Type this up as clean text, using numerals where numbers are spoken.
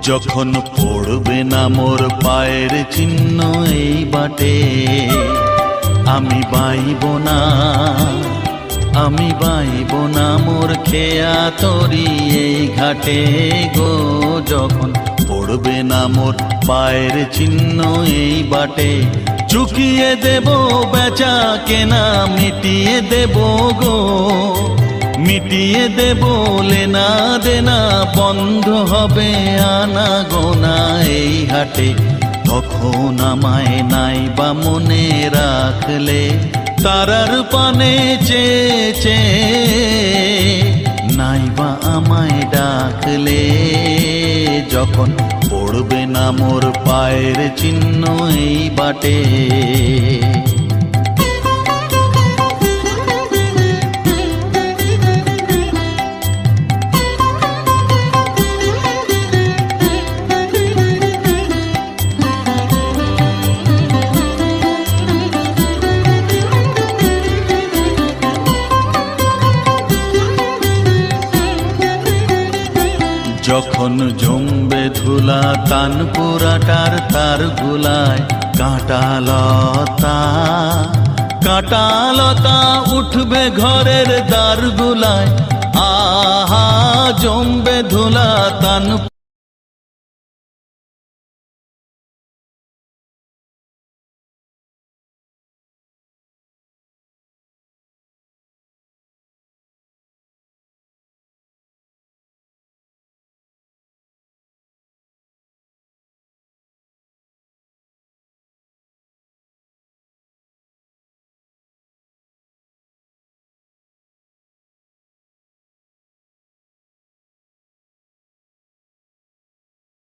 যখন পড়বে না মোর পায়ের চিহ্ন এই বাটে, আমি বাইব না, আমি বাইব না মোর খেয়া তরি এই ঘাটে গো। যখন পড়বে না মোর পায়ের চিহ্ন এই বাটে, চুকিয়ে দেব বেচা কেনা, মিটিয়ে দেব গো, মিটিয়ে দেব লেনা দেনা, বন্ধ হবে আনা গোনা এই হাটে। তখন আমায় নাই বা মনে রাখলে, তারার পানে চেয়ে চেয়ে নাই বা আমায় ডাকলে। যখন পড়বে না মোর পায়ের চিহ্ন এই বাটে, যখন জমবে ধুলা তানপুরাটার তার গুলায়, কাঁটালতা কাঁটালতা উঠবে ঘরের দ্বার গুলায়। আহা জমবে ধুলা তান